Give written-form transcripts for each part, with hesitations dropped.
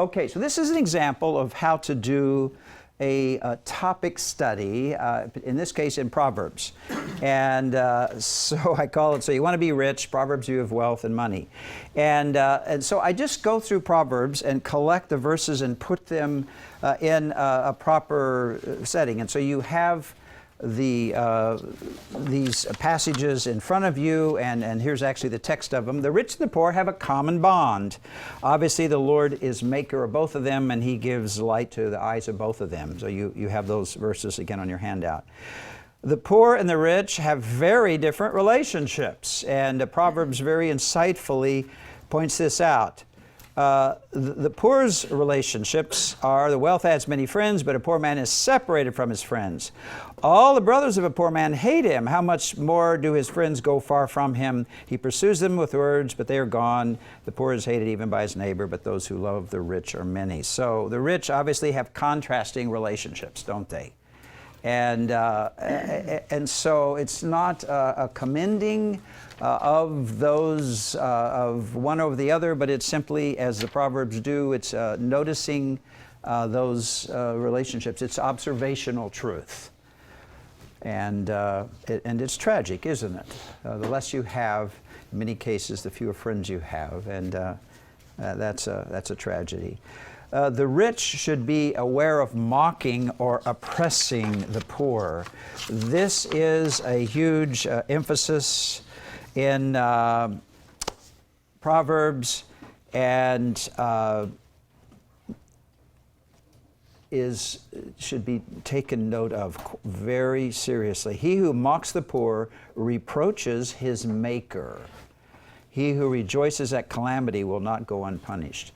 Okay, so this is an example of how to do a topic study, in this case in Proverbs. And so I call it, so you want to be rich, Proverbs view of wealth and money. And so I just go through Proverbs and collect the verses and put them in a proper setting. And so you have these passages in front of you, and here's actually the text of them. The rich and the poor have a common bond. Obviously, the Lord is maker of both of them, and He gives light to the eyes of both of them. So you have those verses again on your handout. The poor and the rich have very different relationships, and Proverbs very insightfully points this out. The poor's relationships are, the wealth adds many friends, but a poor man is separated from his friends. All the brothers of a poor man hate him. How much more do his friends go far from him? He pursues them with words, but they are gone. The poor is hated even by his neighbor, but those who love the rich are many. So the rich obviously have contrasting relationships, don't they? And so it's not a commending of those of one over the other, but it's simply, as the Proverbs do, it's noticing those relationships. It's observational truth. And it's tragic, isn't it? The less you have, in many cases, the fewer friends you have, and that's a tragedy. The rich should be aware of mocking or oppressing the poor. This is a huge emphasis in Proverbs, and should be taken note of very seriously. He who mocks the poor reproaches his maker. He who rejoices at calamity will not go unpunished.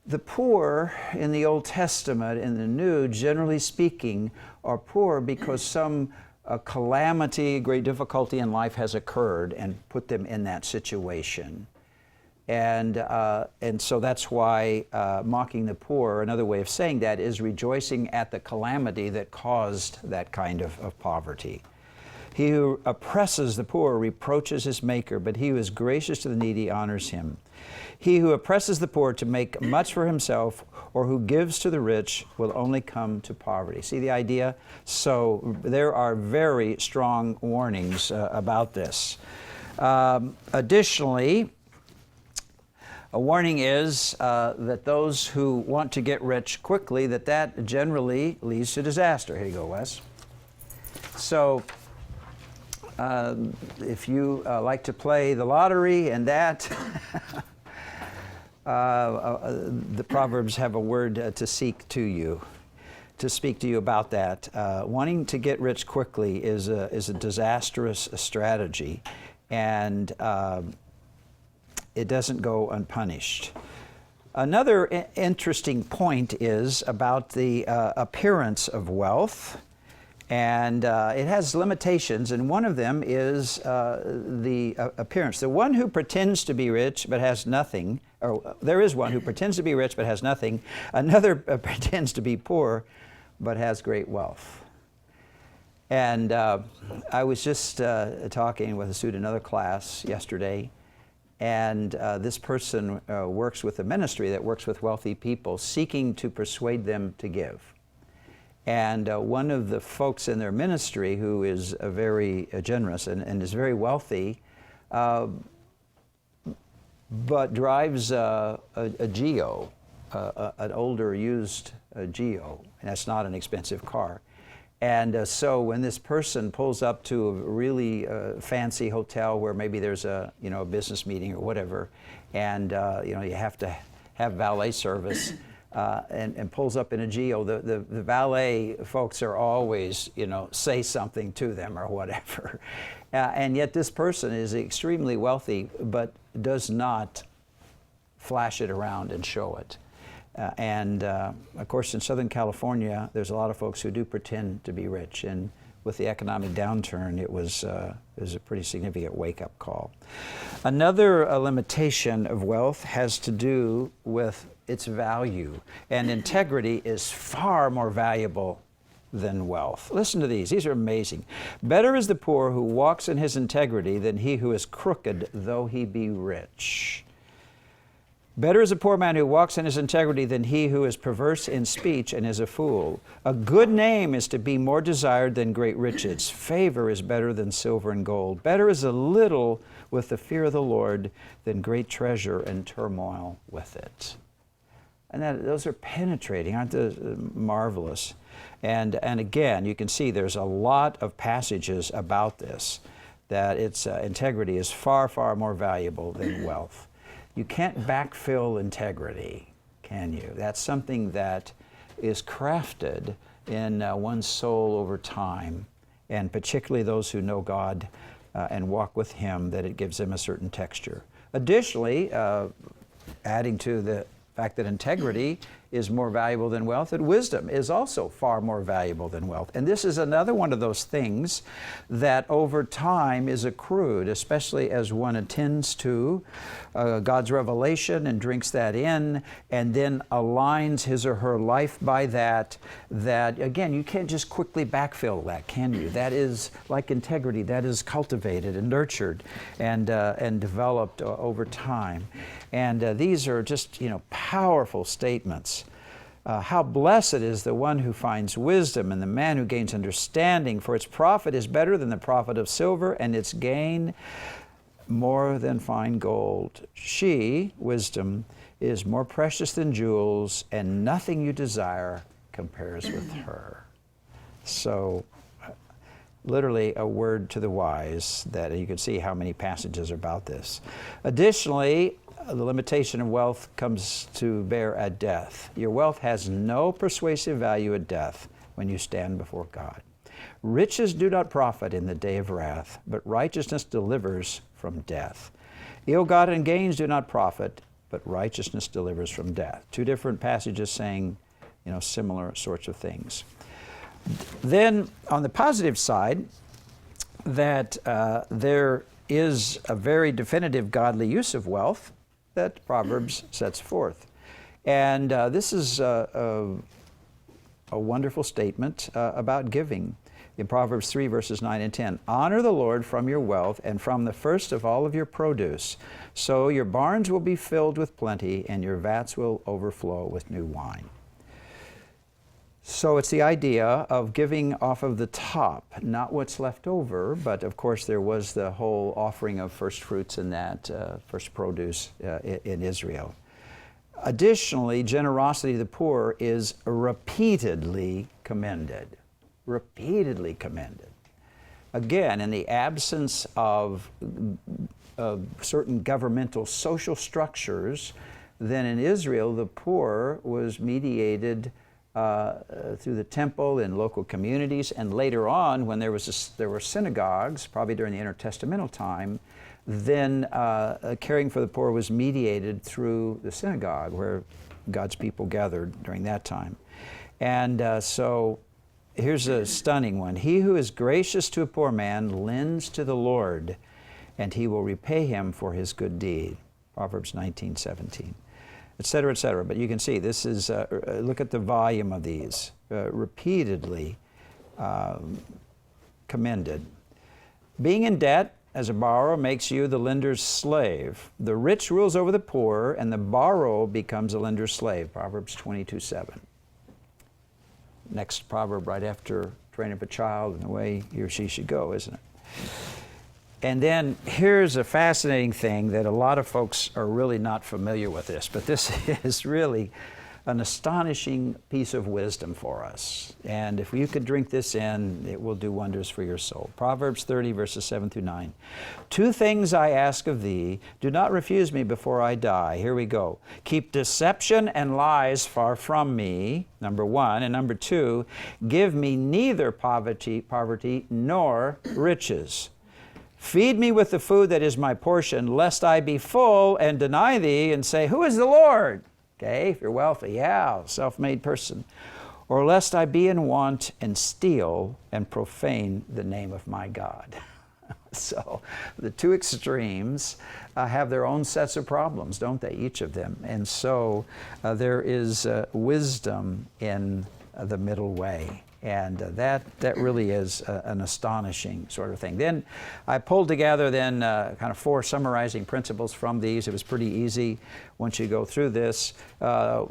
The poor in the Old Testament and the New, generally speaking, are poor because some calamity, great difficulty in life has occurred and put them in that situation. And so that's why mocking the poor, another way of saying that, is rejoicing at the calamity that caused that kind of poverty. He who oppresses the poor reproaches his maker, but he who is gracious to the needy honors him. He who oppresses the poor to make much for himself, or who gives to the rich, will only come to poverty. See the idea? So there are very strong warnings about this. Additionally, a warning is that those who want to get rich quickly, that generally leads to disaster. Here you go, Wes. So if you like to play the lottery and that, the Proverbs have a word to speak to you about that. Wanting to get rich quickly is a disastrous strategy, and it doesn't go unpunished. Another interesting point is about the appearance of wealth, and it has limitations, and one of them is the appearance. The one who pretends to be rich but has nothing, or there is one who pretends to be rich but has nothing. Another pretends to be poor but has great wealth. And I was just talking with a student in another class yesterday, and this person works with a ministry that works with wealthy people, seeking to persuade them to give. And one of the folks in their ministry, who is very generous and is very wealthy, but drives a Geo, an older used Geo, and that's not an expensive car. And so when this person pulls up to a really fancy hotel where maybe there's a business meeting or whatever, and you have to have valet service, and pulls up in a Geo, the valet folks are always say something to them or whatever, and yet this person is extremely wealthy but does not flash it around and show it. And of course, in Southern California, there's a lot of folks who do pretend to be rich, and with the economic downturn, it was a pretty significant wake-up call. Another limitation of wealth has to do with its value, and integrity is far more valuable than wealth. Listen to these. These are amazing. Better is the poor who walks in his integrity than he who is crooked, though he be rich. Better is a poor man who walks in his integrity than he who is perverse in speech and is a fool. A good name is to be more desired than great riches. Favor is better than silver and gold. Better is a little with the fear of the Lord than great treasure and turmoil with it. And those are penetrating, aren't they marvelous? And again, you can see there's a lot of passages about this, that its integrity is far, far more valuable than wealth. You can't backfill integrity, can you? That's something that is crafted in one's soul over time, and particularly those who know God and walk with Him, that it gives them a certain texture. Additionally, adding to the fact that integrity is more valuable than wealth, that wisdom is also far more valuable than wealth. And this is another one of those things that over time is accrued, especially as one attends to God's revelation and drinks that in, and then aligns his or her life by that, again, you can't just quickly backfill that, can you? That is like integrity, that is cultivated and nurtured and developed over time. And these are just, powerful statements. How blessed is the one who finds wisdom and the man who gains understanding, for its profit is better than the profit of silver, and its gain more than fine gold. She, wisdom, is more precious than jewels, and nothing you desire compares with her. So, literally a word to the wise, that you can see how many passages are about this. Additionally, the limitation of wealth comes to bear at death. Your wealth has no persuasive value at death when you stand before God. Riches do not profit in the day of wrath, but righteousness delivers from death. Ill-gotten gains do not profit, but righteousness delivers from death. Two different passages saying, similar sorts of things. Then, on the positive side, that there is a very definitive godly use of wealth that Proverbs sets forth. And this is a wonderful statement about giving. In Proverbs 3, verses 9 and 10, honor the Lord from your wealth and from the first of all of your produce. So your barns will be filled with plenty and your vats will overflow with new wine. So it's the idea of giving off of the top, not what's left over, but of course there was the whole offering of first fruits in that, first produce in Israel. Additionally, generosity to the poor is repeatedly commended. Repeatedly commended. Again, in the absence of certain governmental social structures, then in Israel the poor was mediated through the temple in local communities, and later on, when there were synagogues, probably during the intertestamental time, then caring for the poor was mediated through the synagogue, where God's people gathered during that time. And so here's a stunning one. He who is gracious to a poor man lends to the Lord, and He will repay him for his good deed. Proverbs 19:17. Etc., etc. But you can see this is, look at the volume of these, repeatedly commended. Being in debt as a borrower makes you the lender's slave. The rich rules over the poor, and the borrower becomes a lender's slave. Proverbs 22:7. Next proverb right after train up a child in the way he or she should go, isn't it? And then here's a fascinating thing that a lot of folks are really not familiar with this, but this is really an astonishing piece of wisdom for us. And if you could drink this in, it will do wonders for your soul. Proverbs 30, verses 7 through 9. 2 things I ask of thee, do not refuse me before I die. Here we go. Keep deception and lies far from me, number 1. And number 2, give me neither poverty nor riches. Feed me with the food that is my portion, lest I be full and deny thee and say, who is the Lord? Okay, if you're wealthy, yeah, self-made person. Or lest I be in want and steal and profane the name of my God. So the two extremes have their own sets of problems, don't they, each of them? And so there is wisdom in the middle way. And that really is an astonishing sort of thing. Then I pulled together then kind of 4 summarizing principles from these. It was pretty easy once you go through this.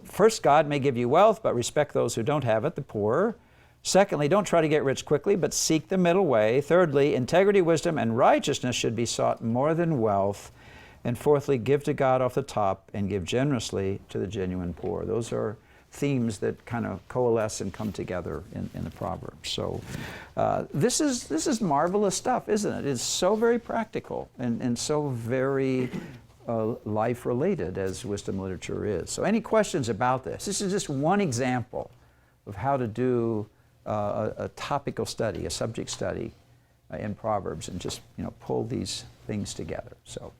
First, God may give you wealth, but respect those who don't have it, the poor. Secondly, don't try to get rich quickly, but seek the middle way. Thirdly, integrity, wisdom, and righteousness should be sought more than wealth. And fourthly, give to God off the top and give generously to the genuine poor. Those are themes that kind of coalesce and come together in the Proverbs. So this is marvelous stuff, isn't it? It's so very practical and so very life-related as wisdom literature is. So any questions about this? This is just one example of how to do a topical study, a subject study in Proverbs, and just pull these things together. So.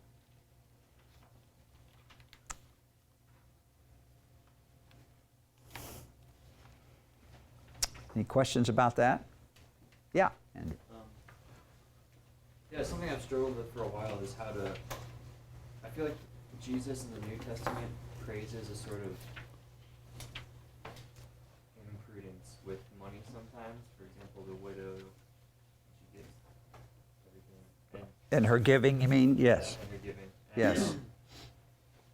Any questions about that? Yeah, Andrew. Yeah, something I've struggled with for a while is how to. I feel like Jesus in the New Testament praises a sort of imprudence with money sometimes. For example, the widow, she gives everything. And her giving, you mean? Yes. And her giving. Yes.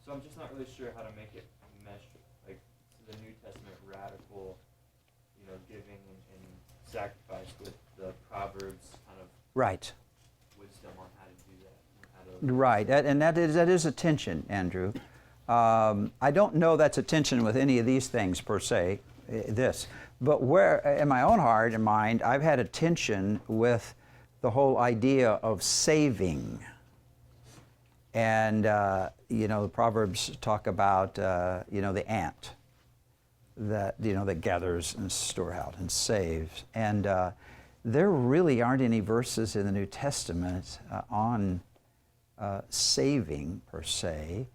So I'm just not really sure how to make it mesh, like, to the New Testament radical, giving and sacrifice with the Proverbs kind of right wisdom on how to do that. Right, and that is a tension, Andrew. I don't know that's a tension with any of these things per se, but where in my own heart and mind, I've had a tension with the whole idea of saving. And the Proverbs talk about the ant that gathers and stores out and saves. And there really aren't any verses in the New Testament on saving per se.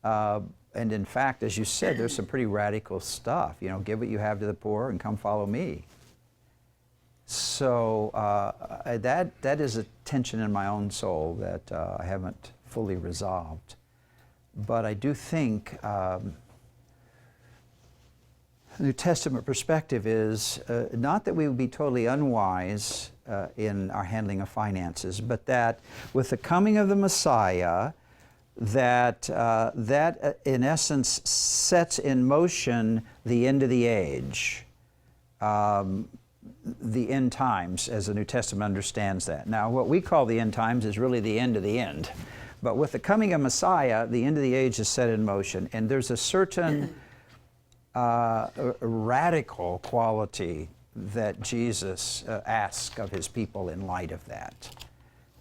And in fact, as you said, there's some pretty radical stuff. Give what you have to the poor and come follow me. So that is a tension in my own soul that I haven't fully resolved. But I do think the New Testament perspective is not that we would be totally unwise in our handling of finances, but that with the coming of the Messiah, that in essence sets in motion the end of the age, the end times, as the New Testament understands that. Now, what we call the end times is really the end of the end. But with the coming of Messiah, the end of the age is set in motion, and there's a certain radical quality that Jesus asks of his people in light of that.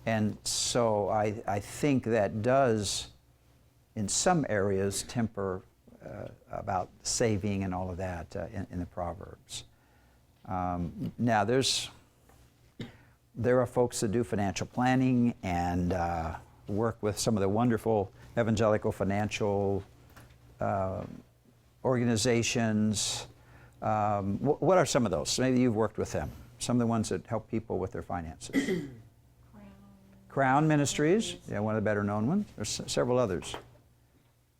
And so I think that does, in some areas, temper about saving and all of that in the Proverbs. Now, there are folks that do financial planning and work with some of the wonderful evangelical financial organizations. What are some of those? Maybe you've worked with them. Some of the ones that help people with their finances. Crown Ministries, yeah, one of the better known ones. There's several others.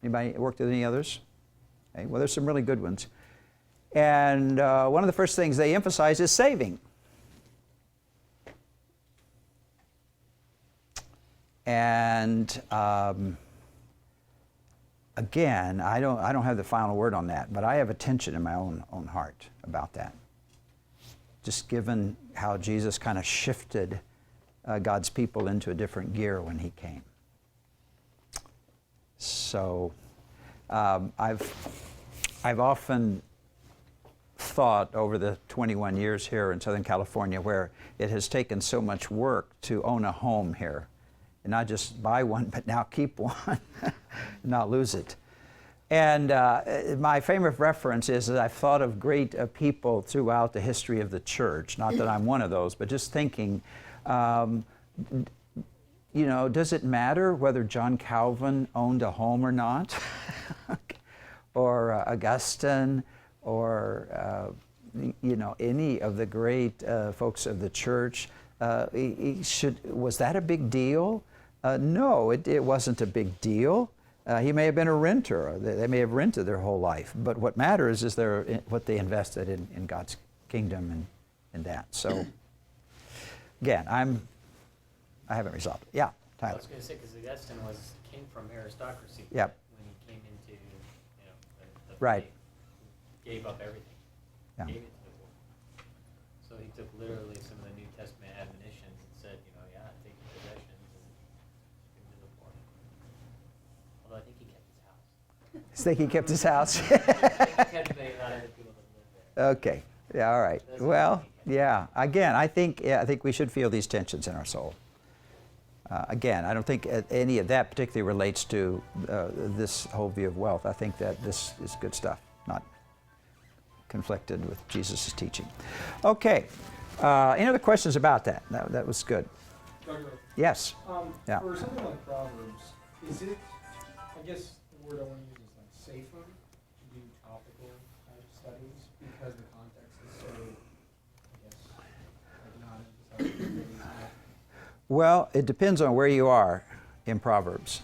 Anybody worked with any others? Okay, well, there's some really good ones. And one of the first things they emphasize is saving. And again, I don't have the final word on that, but I have a tension in my own heart about that. Just given how Jesus kind of shifted God's people into a different gear when he came. So I've often thought over the 21 years here in Southern California where it has taken so much work to own a home here. And not just buy one, but now keep one, not lose it. And my favorite reference is that I've thought of great people throughout the history of the church. Not that I'm one of those, but just thinking, does it matter whether John Calvin owned a home or not? Or Augustine, or any of the great folks of the church? Was that a big deal? No, it wasn't a big deal. He may have been a renter. They may have rented their whole life. But what matters is what they invested in God's kingdom in that. So, again, I haven't resolved it. Yeah, I Tyler. was going to say, because Augustine came from aristocracy. Yep. When he came into, the Right. faith, he gave up everything. Yeah. Gave it to the poor. So he took literally some of the New Testament admonitions and said, take your possessions and give them to the poor. Although I think he kept his house. I think he kept his house. He kept a lot of the people that lived there. Okay. Yeah, all right. Well, yeah. Again, I think we should feel these tensions in our soul. Again, I don't think any of that particularly relates to this whole view of wealth. I think that this is good stuff, not conflicted with Jesus' teaching. Okay. Any other questions about that? That was good. Dr. Yes. Yeah. For something like Proverbs, is it, I guess the word I want to use is like safer to do topical type studies because the context is so, I guess, like not emphasizing really enough? Well, it depends on where you are in Proverbs.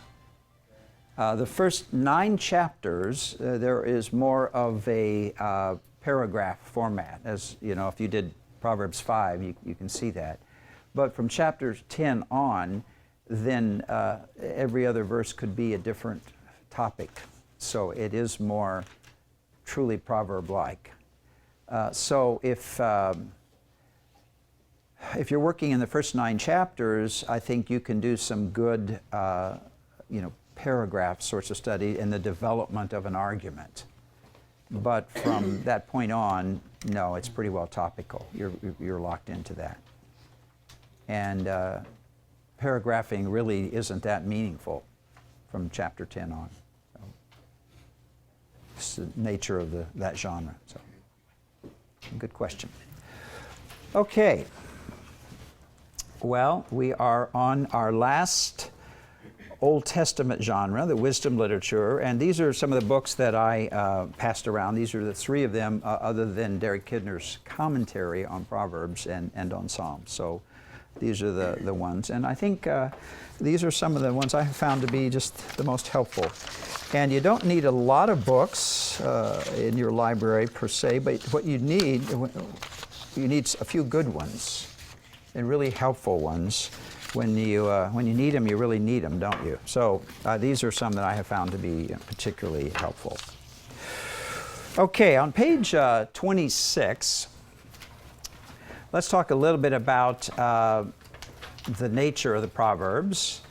The first 9 chapters, there is more of a paragraph format. As you know, if you did Proverbs 5, you can see that. But from chapter 10 on, then every other verse could be a different topic. So it is more truly proverb-like. So if you're working in the first 9 chapters, I think you can do some good, paragraph sorts of study in the development of an argument. But from that point on, no, it's pretty well topical. You're locked into that. And paragraphing really isn't that meaningful from chapter 10 on. So, it's the nature of that genre. So, good question. Okay. Well, we are on our last Old Testament genre, the wisdom literature, and these are some of the books that I passed around. These are the 3 of them, other than Derek Kidner's commentary on Proverbs and on Psalms. So these are the ones, and I think these are some of the ones I have found to be just the most helpful. And you don't need a lot of books in your library per se, but what you need a few good ones and really helpful ones. When you need them, you really need them, don't you? So these are some that I have found to be particularly helpful. Okay, on page 26, let's talk a little bit about the nature of the Proverbs.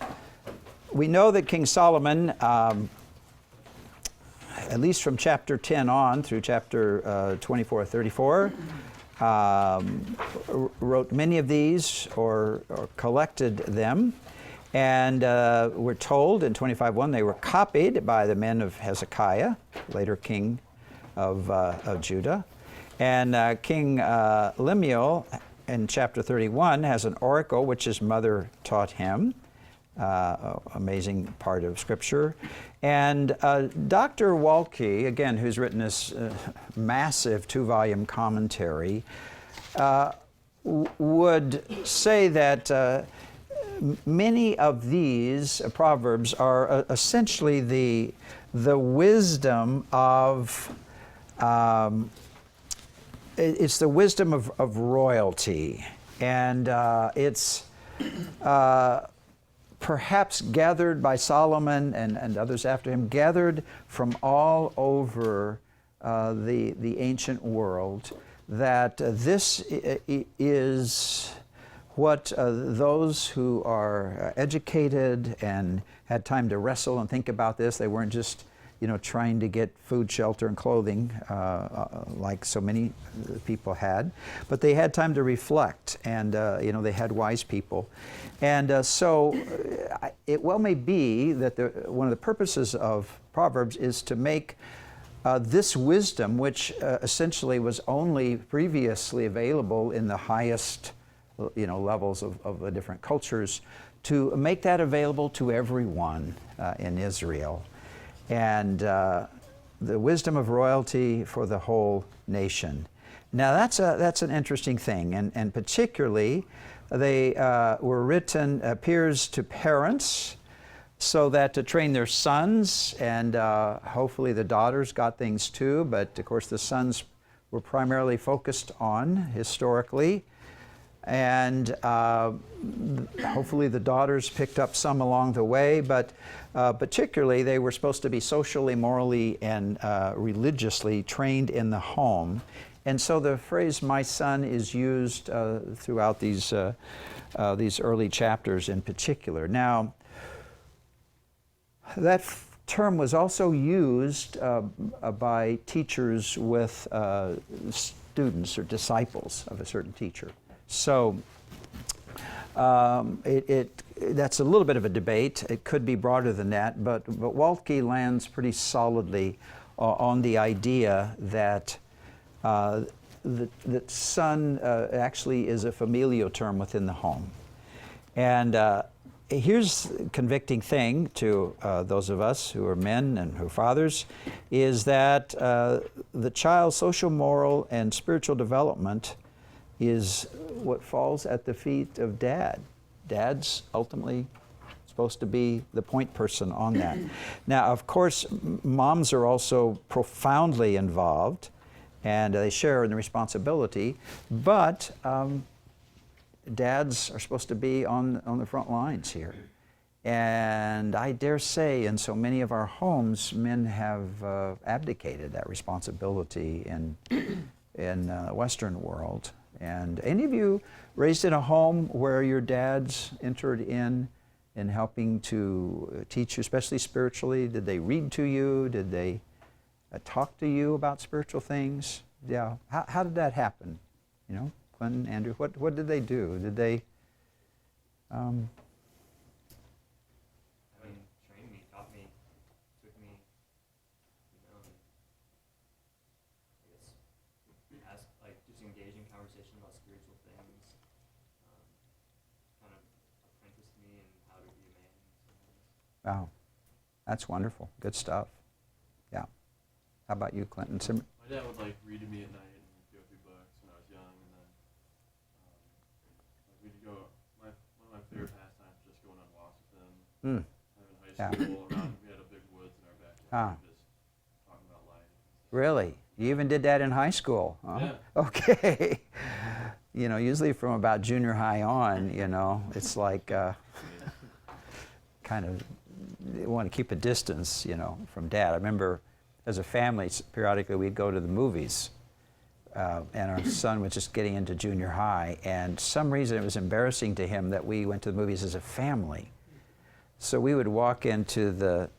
We know that King Solomon, at least from chapter 10 on through chapter 24, 34, wrote many of these or collected them, and we're told in 25:1 they were copied by the men of Hezekiah, later king of Judah, and King Lemuel in chapter 31 has an oracle which his mother taught him. Amazing part of Scripture. And Dr. Walt, again, who's written this massive 2-volume commentary, would say that many of these Proverbs are essentially the wisdom of, it's the wisdom of royalty. And it's perhaps gathered by Solomon and others after him, gathered from all over the ancient world, that this is what those who are educated and had time to wrestle and think about this, they weren't just trying to get food, shelter, and clothing like so many people had, but they had time to reflect, and they had wise people. And so it well may be that one of the purposes of Proverbs is to make this wisdom, which essentially was only previously available in the highest levels of the different cultures, to make that available to everyone in Israel. And the wisdom of royalty for the whole nation. Now that's an interesting thing, and particularly they were written, appears to parents, so that to train their sons, and hopefully the daughters got things too, but of course the sons were primarily focused on historically. And hopefully the daughters picked up some along the way, but particularly they were supposed to be socially, morally, and religiously trained in the home. And so the phrase "my son" is used throughout these early chapters in particular. Now, that term was also used by teachers with students or disciples of a certain teacher. So that's a little bit of a debate. It could be broader than that, but Walt lands pretty solidly on the idea that that son actually is a familial term within the home. And here's a convicting thing to those of us who are men and who are fathers, is that the child's social, moral, and spiritual development is what falls at the feet of dad. Dad's ultimately supposed to be the point person on that. Now, of course, moms are also profoundly involved, and they share in the responsibility, but dads are supposed to be on the front lines here. And I dare say in so many of our homes, men have abdicated that responsibility in the Western world. And any of you raised in a home where your dads entered in helping to teach you, especially spiritually? Did they read to you? Did they talk to you about spiritual things? Yeah. How did that happen? You know, Clinton, Andrew, what did they do? Did they? Trained me, taught me, took me, I guess, just engage in conversation about spiritual things. Kind of apprenticed me in how to be a man. Wow, that's wonderful. Good stuff. Yeah. How about you, Clinton? My dad would read to me at night and go through books when I was young, and then we'd go. One of my favorite pastimes was just going on walks with him. Mm. In high school, we had a big woods in our backyard. Ah. Just talking about life. Really? You even did that in high school? Huh? Yeah. Okay. You know, usually from about junior high on, you know, it's like kind of you want to keep a distance, you know, from dad. I remember as a family, periodically we'd go to the movies, and our son was just getting into junior high, and some reason it was embarrassing to him that we went to the movies as a family. So we would walk into the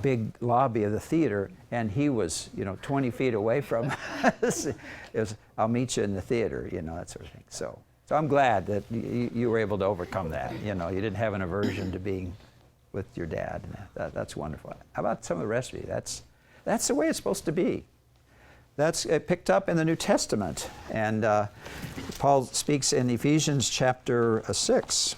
big lobby of the theater, and he was, 20 feet away from us. It was, "I'll meet you in the theater," that sort of thing. So I'm glad that you were able to overcome that. You didn't have an aversion to being with your dad. That's wonderful. How about some of the rest of you? That's the way it's supposed to be. That's picked up in the New Testament. And Paul speaks in Ephesians chapter 6,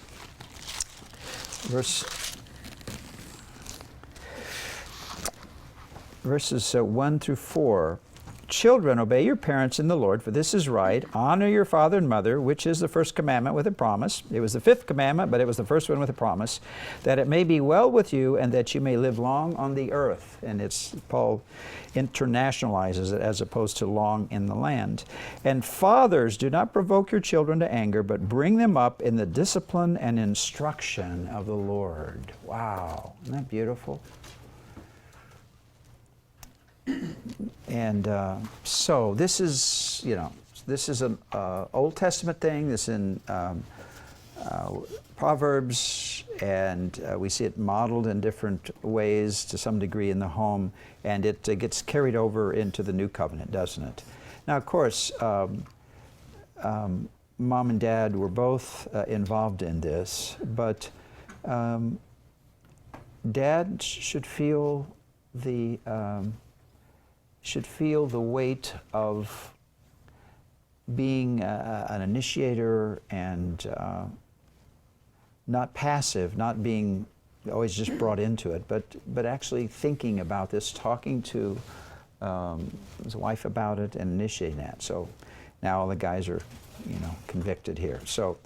verses 1 through 4. "Children, obey your parents in the Lord, for this is right. Honor your father and mother, which is the first commandment with a promise." It was the fifth commandment, but it was the first one with a promise. "That it may be well with you and that you may live long on the earth." And Paul internationalizes it as opposed to long in the land. "And fathers, do not provoke your children to anger, but bring them up in the discipline and instruction of the Lord." Wow, isn't that beautiful? And so this is, an Old Testament thing. This is in Proverbs, and we see it modeled in different ways to some degree in the home, and it gets carried over into the New Covenant, doesn't it? Now, of course, Mom and Dad were both involved in this, but Dad should feel the weight of being an initiator and not passive, not being always just brought into it, but actually thinking about this, talking to his wife about it and initiating that. So now all the guys are, convicted here. So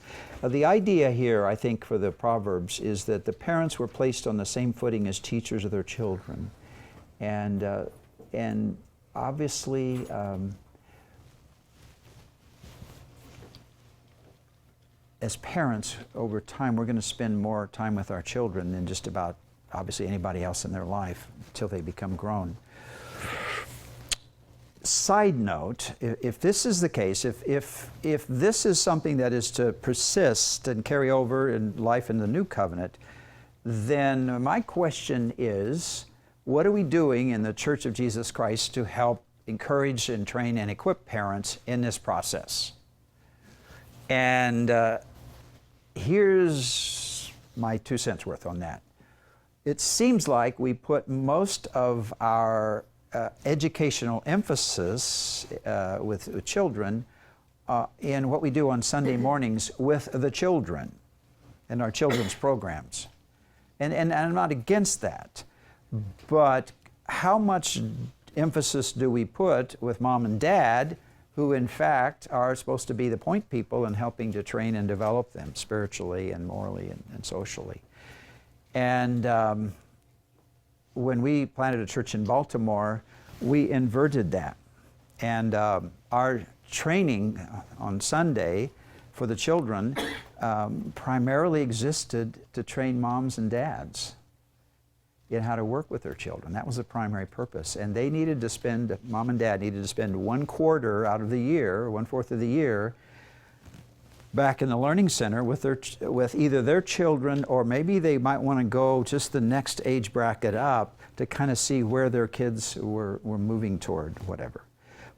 the idea here, I think, for the Proverbs is that the parents were placed on the same footing as teachers of their children. And obviously, as parents, over time, we're going to spend more time with our children than just about, obviously, anybody else in their life until they become grown. Side note, if this is the case, if this is something that is to persist and carry over in life in the new covenant, then my question is, what are we doing in the Church of Jesus Christ to help encourage and train and equip parents in this process? And here's my 2 cents worth on that. It seems like we put most of our educational emphasis with children in what we do on Sunday mornings with the children in our children's programs. And I'm not against that, but how much emphasis do we put with mom and dad, who in fact are supposed to be the point people in helping to train and develop them spiritually and morally and socially? And when we planted a church in Baltimore, we inverted that. And our training on Sunday for the children primarily existed to train moms and dads in how to work with their children. That was the primary purpose. And they needed to spend, mom and dad needed to spend 1/4 out of the year, 1/4 of the year, back in the Learning Center with either their children, or maybe they might want to go just the next age bracket up to kind of see where their kids were moving toward, whatever.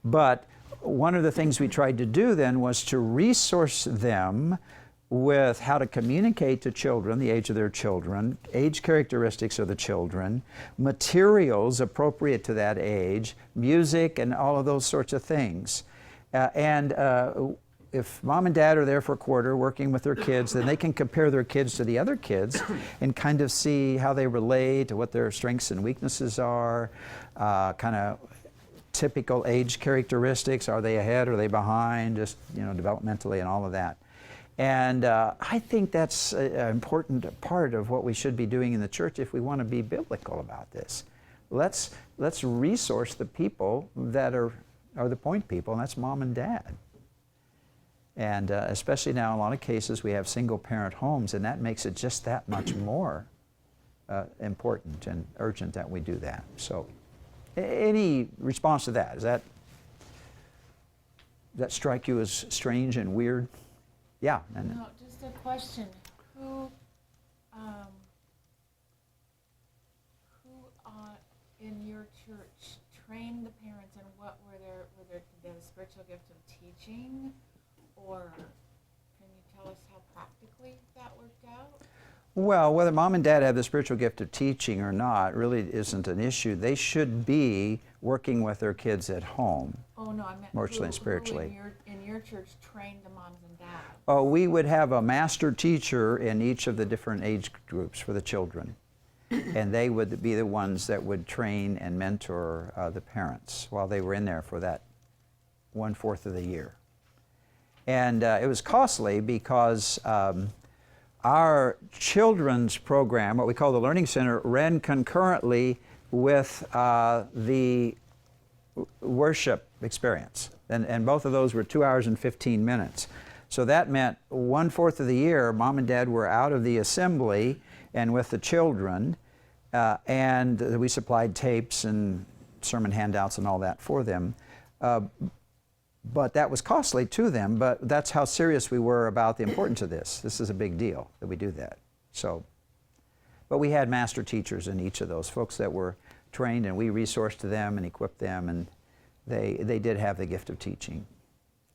But one of the things we tried to do then was to resource them with how to communicate to children, the age of their children, age characteristics of the children, materials appropriate to that age, music, and all of those sorts of things. If mom and dad are there for a quarter working with their kids, then they can compare their kids to the other kids and kind of see how they relate, what their strengths and weaknesses are, kind of typical age characteristics. Are they ahead? Are they behind? Just, developmentally and all of that. And I think that's an important part of what we should be doing in the church if we want to be biblical about this. Let's resource the people that are the point people, and that's mom and dad. And especially now, in a lot of cases, we have single-parent homes, and that makes it just that much more important and urgent that we do that. So, any response to that? Does that strike you as strange and weird? Yeah. No, just a question. Who in your church trained the parents, and what were their spiritual gift of teaching? Or can you tell us how practically that worked out? Well, whether mom and dad have the spiritual gift of teaching or not really isn't an issue. They should be working with their kids at home. Oh, no, I meant emotionally and spiritually. Who in your church trained the moms and dads? Oh, we would have a master teacher in each of the different age groups for the children. And they would be the ones that would train and mentor the parents while they were in there for that 1/4 of the year. And it was costly because our children's program, what we call the Learning Center, ran concurrently with the worship experience. And both of those were 2 hours and 15 minutes. So that meant 1/4 of the year, mom and dad were out of the assembly and with the children, and we supplied tapes and sermon handouts and all that for them. But that was costly to them, but that's how serious we were about the importance of this. This is a big deal that we do that. So, but we had master teachers in each of those, folks that were trained, and we resourced them and equipped them, and they did have the gift of teaching,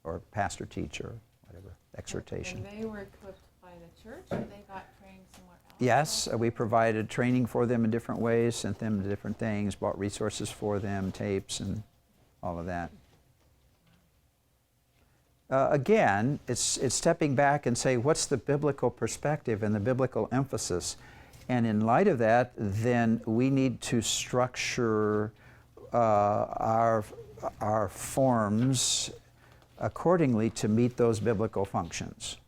or pastor teacher, whatever, exhortation. And they were equipped by the church, or they got trained somewhere else? Yes, we provided training for them in different ways, sent them to different things, bought resources for them, tapes and all of that. Again, it's stepping back and say, what's the biblical perspective and the biblical emphasis? And in light of that, then we need to structure our forms accordingly to meet those biblical functions.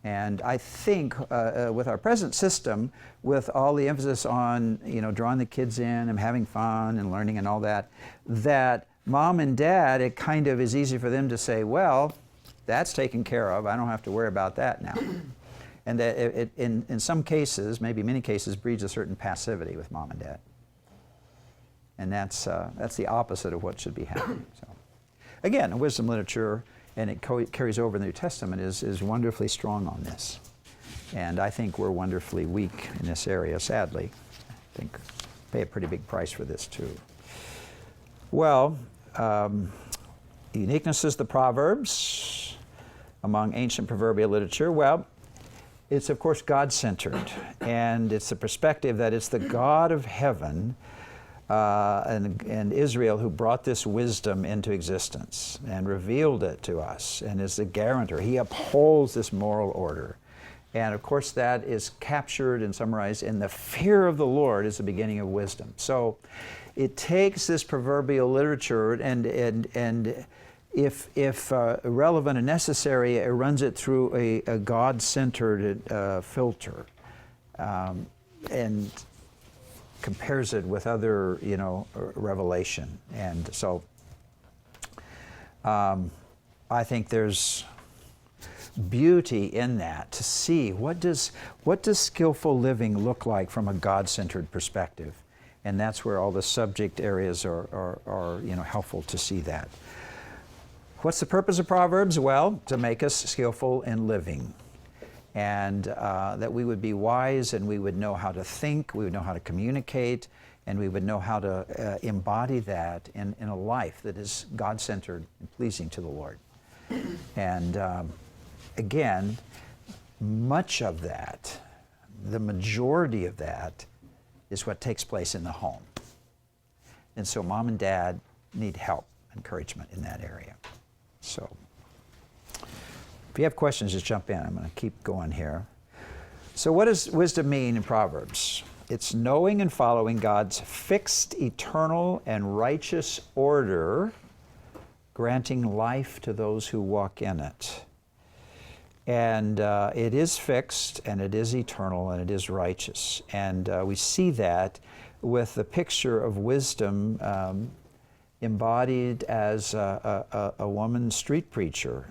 And I think with our present system, with all the emphasis on drawing the kids in and having fun and learning and all that, that mom and dad, it kind of is easy for them to say, well, that's taken care of. I don't have to worry about that now. And that it in some cases, maybe many cases, breeds a certain passivity with mom and dad. And that's the opposite of what should be happening. So, again, wisdom literature, and it carries over in the New Testament, is wonderfully strong on this. And I think we're wonderfully weak in this area, sadly. I think pay a pretty big price for this too. Well, uniquenesses of the Proverbs among ancient proverbial literature. Well, it's of course God-centered, and it's the perspective that it's the God of heaven and Israel who brought this wisdom into existence and revealed it to us and is the guarantor. He upholds this moral order. And of course that is captured and summarized in the fear of the Lord is the beginning of wisdom. So it takes this proverbial literature and if relevant and necessary, it runs it through a God-centered filter and compares it with other, revelation. And so I think there's beauty in that, to see what does skillful living look like from a God-centered perspective. And that's where all the subject areas are helpful to see that. What's the purpose of Proverbs? Well, to make us skillful in living. And that we would be wise and we would know how to think, we would know how to communicate, and we would know how to embody that in a life that is God-centered and pleasing to the Lord. And again, much of that, the majority of that, is what takes place in the home. And so mom and dad need help, encouragement in that area. So if you have questions, just jump in. I'm going to keep going here. So what does wisdom mean in Proverbs? It's knowing and following God's fixed, eternal, and righteous order, granting life to those who walk in it. And it is fixed, and it is eternal, and it is righteous. And we see that with the picture of wisdom embodied as a woman street preacher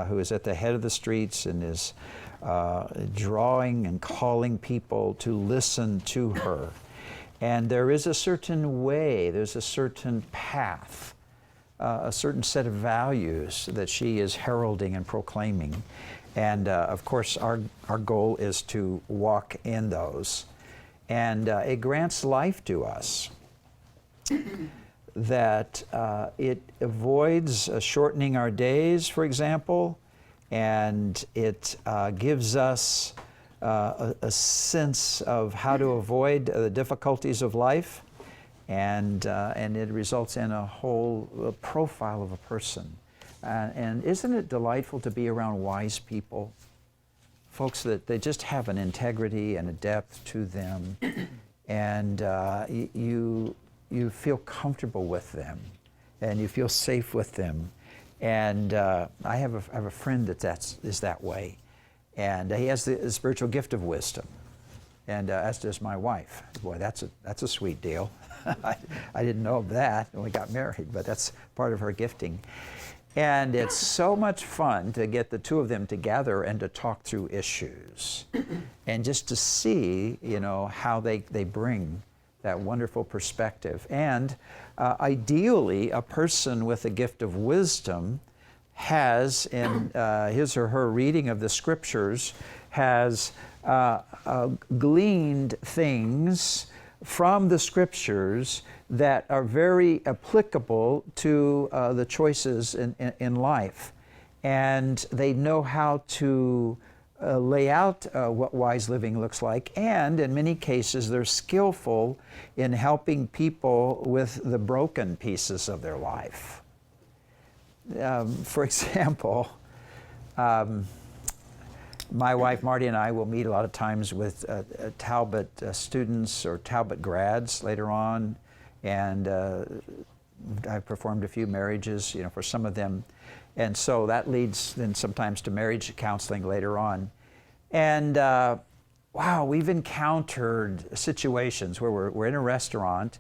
who is at the head of the streets and is drawing and calling people to listen to her. And there is a certain way, there's a certain path, a certain set of values that she is heralding and proclaiming. And of course, our goal is to walk in those. And it grants life to us. That it avoids shortening our days, for example, and it gives us a sense of how to avoid the difficulties of life, and it results in a whole profile of a person. And isn't it delightful to be around wise people? Folks that they just have an integrity and a depth to them, and you feel comfortable with them, and you feel safe with them. And I have a friend that is that way, and he has the spiritual gift of wisdom, and as does my wife. Boy, that's a sweet deal. I didn't know of that when we got married, but that's part of her gifting. And it's so much fun to get the two of them together and to talk through issues, and just to see, how they bring that wonderful perspective. And ideally, a person with a gift of wisdom has, in his or her reading of the Scriptures, has gleaned things from the Scriptures that are very applicable to the choices in life. And they know how to lay out what wise living looks like, and in many cases they're skillful in helping people with the broken pieces of their life. For example, my wife Marty and I will meet a lot of times with Talbot students or Talbot grads later on, and I've performed a few marriages, for some of them. And so that leads then sometimes to marriage counseling later on. And wow, we've encountered situations where we're in a restaurant,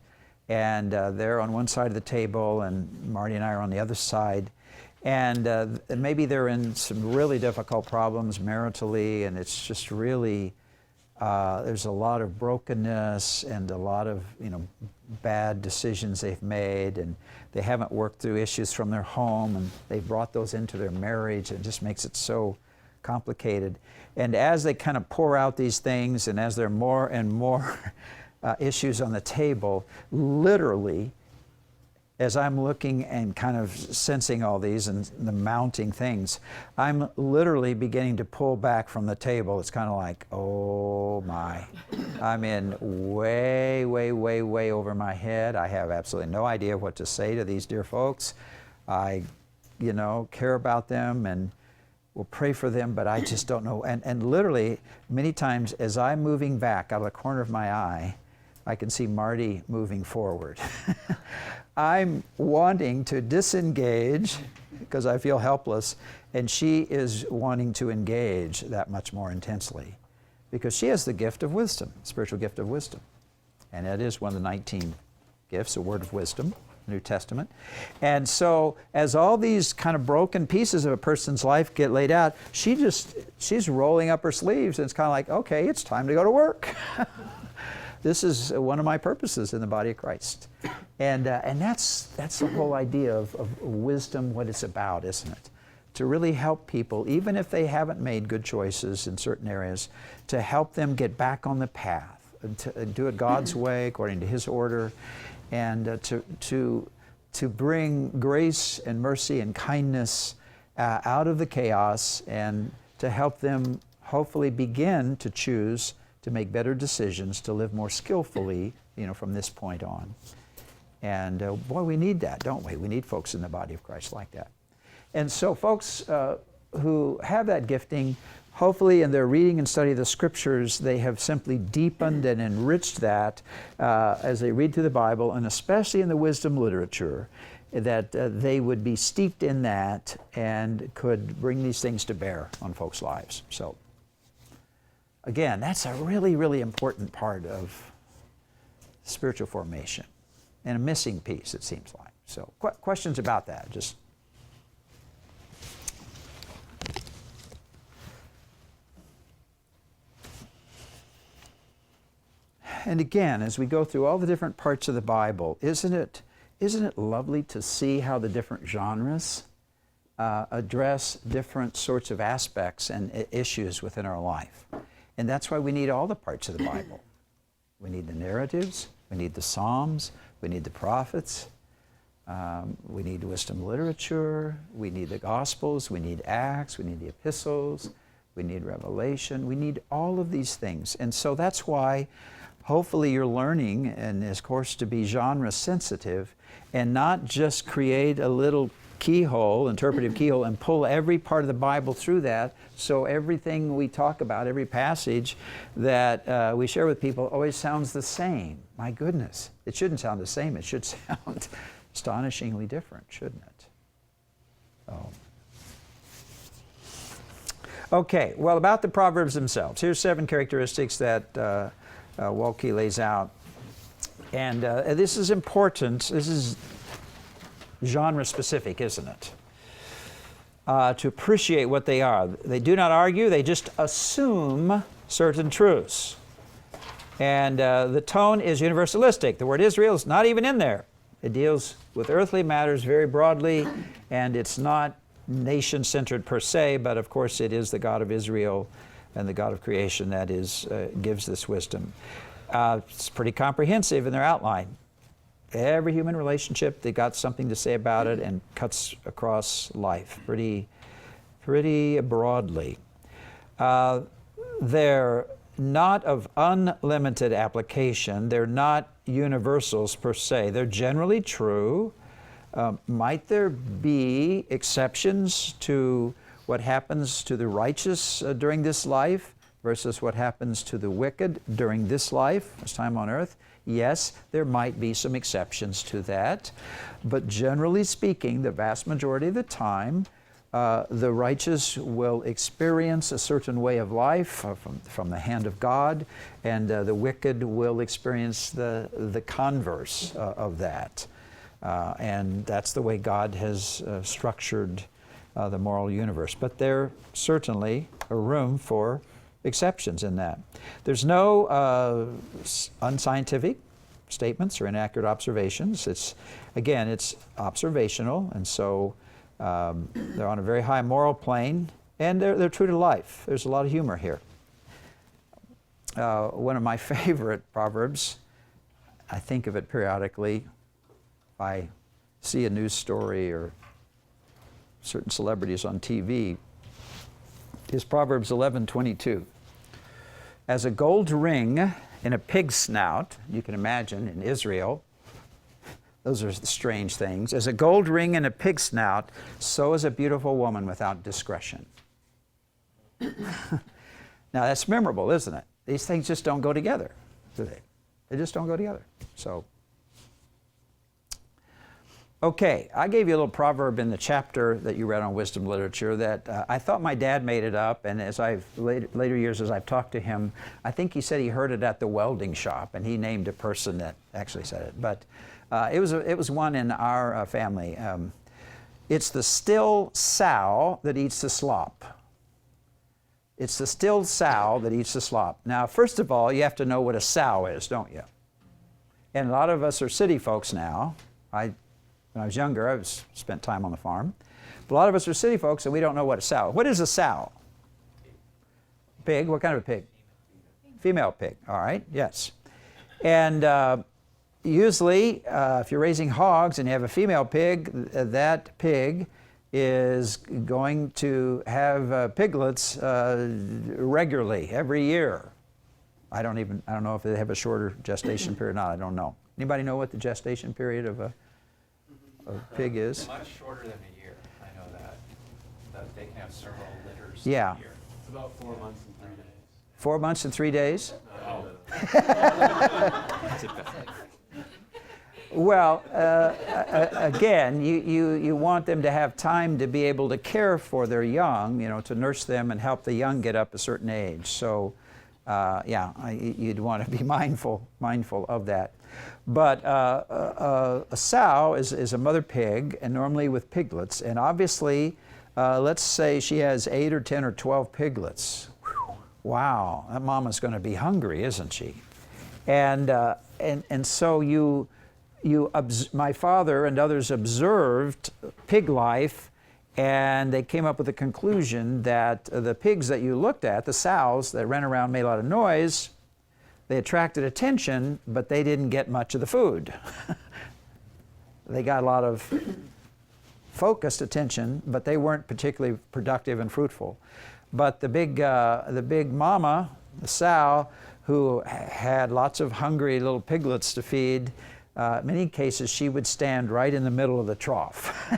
and they're on one side of the table, and Marty and I are on the other side. And maybe they're in some really difficult problems maritally, and it's just really, there's a lot of brokenness and a lot of, bad decisions they've made, and they haven't worked through issues from their home, and they've brought those into their marriage, and it just makes it so complicated. And as they kind of pour out these things, and as there are more and more issues on the table, literally, as I'm looking and kind of sensing all these and the mounting things, I'm literally beginning to pull back from the table. It's kind of like, oh my. I'm in way, way, way, way over my head. I have absolutely no idea what to say to these dear folks. I, care about them and will pray for them, but I just don't know. And literally, many times as I'm moving back out of the corner of my eye, I can see Marty moving forward. I'm wanting to disengage because I feel helpless, and she is wanting to engage that much more intensely because she has the gift of wisdom, spiritual gift of wisdom. And it is one of the 19 gifts, a word of wisdom, New Testament. And so as all these kind of broken pieces of a person's life get laid out, she's rolling up her sleeves, and it's kind of like, okay, it's time to go to work. This is one of my purposes in the body of Christ. And that's the whole idea of wisdom, what it's about, isn't it? To really help people, even if they haven't made good choices in certain areas, to help them get back on the path, and to do it God's way, according to His order, and to bring grace and mercy and kindness out of the chaos, and to help them hopefully begin to choose to make better decisions, to live more skillfully, from this point on. And boy, we need that, don't we? We need folks in the body of Christ like that. And so folks who have that gifting, hopefully in their reading and study of the Scriptures, they have simply deepened and enriched that as they read through the Bible, and especially in the wisdom literature, that they would be steeped in that and could bring these things to bear on folks' lives. So again, that's a really, really important part of spiritual formation, and a missing piece, it seems like. So, questions about that? Just and again, as we go through all the different parts of the Bible, isn't it lovely to see how the different genres address different sorts of aspects and issues within our life? And that's why we need all the parts of the Bible. We need the narratives, we need the Psalms, we need the prophets, we need wisdom literature, we need the Gospels, we need Acts, we need the epistles, we need Revelation, we need all of these things. And so that's why hopefully you're learning in this course to be genre sensitive and not just create a little keyhole, interpretive keyhole, and pull every part of the Bible through that, so everything we talk about, every passage that we share with people always sounds the same. My goodness, it shouldn't sound the same. It should sound astonishingly different, shouldn't it? Oh. Okay, well, about the Proverbs themselves. Here's 7 characteristics that Walt lays out. And this is important. This is genre specific, isn't it? To appreciate what they are. They do not argue, they just assume certain truths. And the tone is universalistic. The word Israel is not even in there. It deals with earthly matters very broadly, and it's not nation-centered per se, but of course it is the God of Israel and the God of creation that gives this wisdom. It's pretty comprehensive in their outline. Every human relationship, they got something to say about it, and cuts across life pretty broadly. They're not of unlimited application. They're not universals per se. They're generally true. Might there be exceptions to what happens to the righteous during this life versus what happens to the wicked during this life, this time on earth? Yes, there might be some exceptions to that, but generally speaking, the vast majority of the time, the righteous will experience a certain way of life from the hand of God, and the wicked will experience the converse of that. And that's the way God has structured the moral universe. But there certainly a room for exceptions in that. There's no unscientific statements or inaccurate observations. It's observational, and so they're on a very high moral plane, and they're true to life. There's a lot of humor here. One of my favorite proverbs, I think of it periodically. If I see a news story or certain celebrities on TV, is Proverbs 11:22. As a gold ring in a pig's snout, you can imagine in Israel, those are strange things. As a gold ring in a pig's snout, so is a beautiful woman without discretion. Now that's memorable, isn't it? These things just don't go together, do they? They just don't go together. So, okay, I gave you a little proverb in the chapter that you read on wisdom literature that I thought my dad made it up, and as later years as I've talked to him, I think he said he heard it at the welding shop, and he named a person that actually said it. But it was one in our family. It's the still sow that eats the slop. It's the still sow that eats the slop. Now, first of all, you have to know what a sow is, don't you? And a lot of us are city folks now. When I was younger, I spent time on the farm. But a lot of us are city folks, and we don't know what a sow is. What is a sow? Pig. What kind of a pig? Female pig. All right. Yes. And usually, if you're raising hogs and you have a female pig, that pig is going to have piglets regularly every year. I don't know if they have a shorter gestation period or not. I don't know. Anybody know what the gestation period of a pig is? Much shorter than a year. I know that they can have several litters Yeah. a year. It's about 4 months and 3 days. 4 months and 3 days? Well, again, you want them to have time to be able to care for their young, to nurse them and help the young get up a certain age. So, you'd want to be mindful of that. But a sow is a mother pig, and normally with piglets. And obviously, let's say she has 8 or 10 or 12 piglets. Whew. Wow, that mama's going to be hungry, isn't she? And so my father and others observed pig life, and they came up with the conclusion that the pigs that you looked at, the sows that ran around, made a lot of noise, they attracted attention, but they didn't get much of the food. They got a lot of focused attention, but they weren't particularly productive and fruitful. But the big mama, the sow, who had lots of hungry little piglets to feed, in many cases she would stand right in the middle of the trough,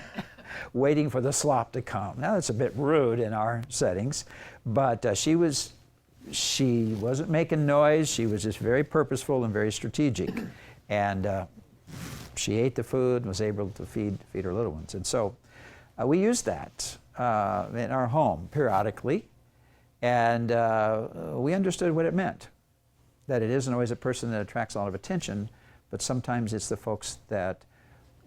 waiting for the slop to come. Now that's a bit rude in our settings, but she wasn't making noise. She was just very purposeful and very strategic, and she ate the food and was able to feed her little ones. And so we used that in our home periodically, and we understood what it meant, that it isn't always a person that attracts a lot of attention, but sometimes it's the folks that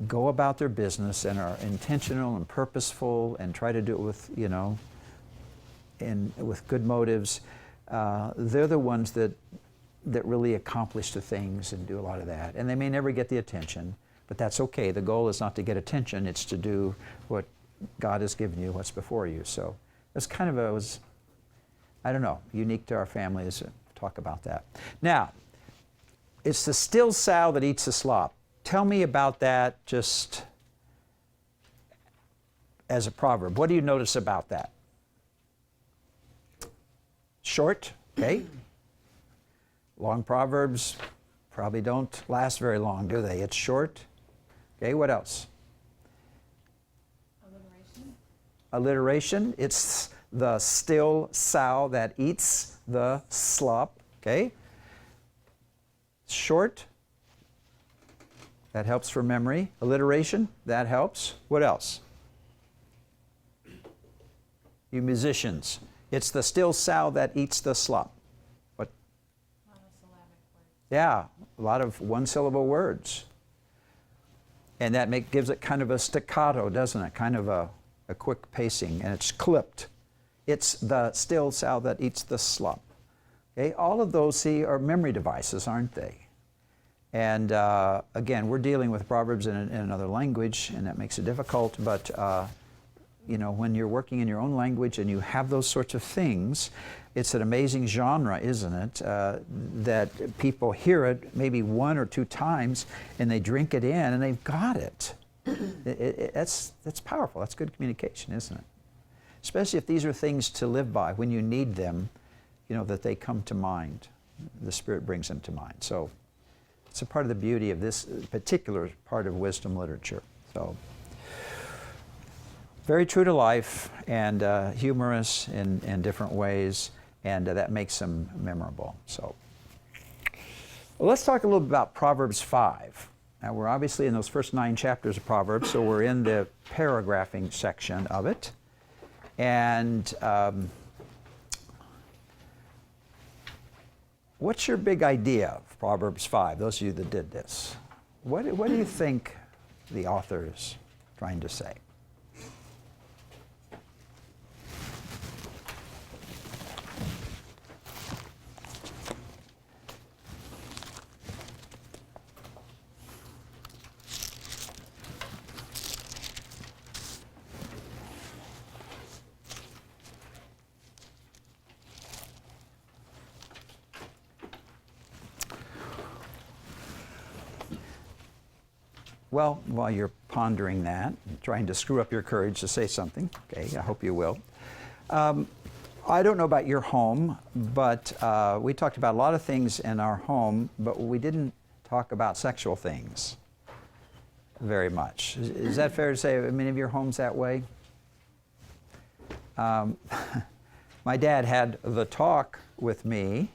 go about their business and are intentional and purposeful and try to do it with, and with good motives. They're the ones that really accomplish the things and do a lot of that. And they may never get the attention, but that's okay. The goal is not to get attention, it's to do what God has given you, what's before you. So it's kind of unique to our families to talk about that. Now, it's the still sow that eats the slop. Tell me about that just as a proverb. What do you notice about that? Short, okay. Long proverbs probably don't last very long, do they? It's short. Okay, what else? Alliteration. It's the still sow that eats the slop, okay. Short. That helps for memory. Alliteration, that helps. What else? You musicians. It's the still sow that eats the slop. What? Monosyllabic words. Yeah, a lot of one-syllable words. And that gives it kind of a staccato, doesn't it? Kind of a quick pacing, and it's clipped. It's the still sow that eats the slop. Okay, all of those, see, are memory devices, aren't they? And again, we're dealing with Proverbs in another language, and that makes it difficult. But you know, when you're working in your own language and you have those sorts of things, it's an amazing genre, isn't it? That people hear it maybe one or two times, and they drink it in, and they've got it. That's powerful. That's good communication, isn't it? Especially if these are things to live by. When you need them, you know, that they come to mind. The Spirit brings them to mind. So it's a part of the beauty of this particular part of wisdom literature. So very true to life and humorous in different ways, and that makes them memorable. So well, let's talk a little bit about Proverbs 5. Now, we're obviously in those first 9 chapters of Proverbs, so we're in the paragraphing section of it. And what's your big idea of Proverbs 5, those of you that did this? What do you think the author is trying to say? Well, while you're pondering that, trying to screw up your courage to say something, okay, I hope you will. I don't know about your home, but we talked about a lot of things in our home, but we didn't talk about sexual things very much. Is that fair to say? Many of your homes that way? My dad had the talk with me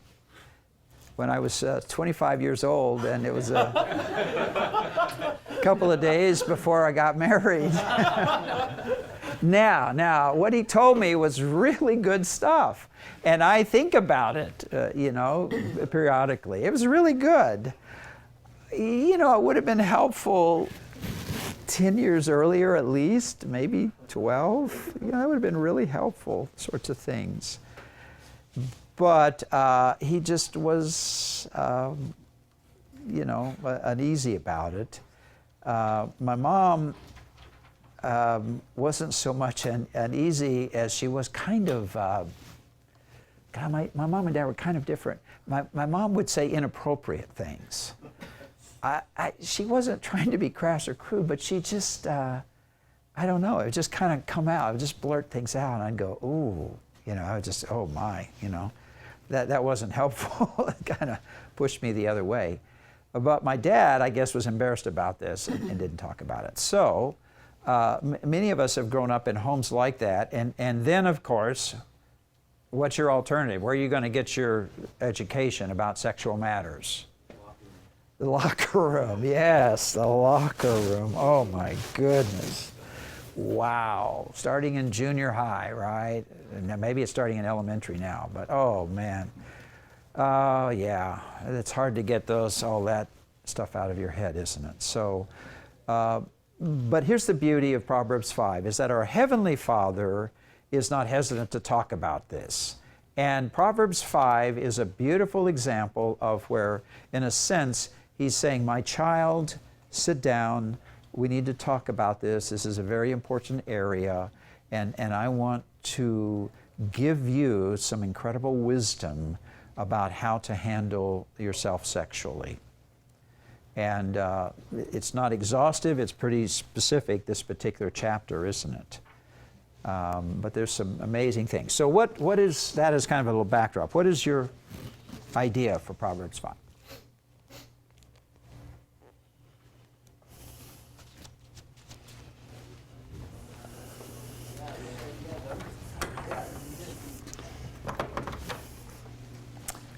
when I was 25 years old, and it was a couple of days before I got married. Now, what he told me was really good stuff, and I think about it, you know, periodically. It was really good. You know, it would have been helpful 10 years earlier at least, maybe 12. You know, it would have been really helpful, sorts of things. But he just was, you know, uneasy about it. My mom wasn't so much uneasy as she was kind of, God, my mom and dad were kind of different. My mom would say inappropriate things. She wasn't trying to be crass or crude, but she just, I don't know, it would just kind of come out. I would just blurt things out, and I'd go, ooh, you know, I would just, oh my, you know. That wasn't helpful. It kind of pushed me the other way. But my dad, I guess, was embarrassed about this and didn't talk about it. So many of us have grown up in homes like that. And then, of course, what's your alternative? Where are you going to get your education about sexual matters? The locker room. Yes, the locker room. Oh, my goodness. Wow. Starting in junior high, right? And maybe it's starting in elementary now, but oh, man. Oh, yeah. It's hard to get all that stuff out of your head, isn't it? So, but here's the beauty of Proverbs 5, is that our Heavenly Father is not hesitant to talk about this. And Proverbs 5 is a beautiful example of where, in a sense, he's saying, my child, sit down. We need to talk about this. This is a very important area, and I want to give you some incredible wisdom about how to handle yourself sexually. And it's not exhaustive, it's pretty specific, this particular chapter, isn't it? But there's some amazing things. So what is, that is kind of a little backdrop. What is your idea for Proverbs 5?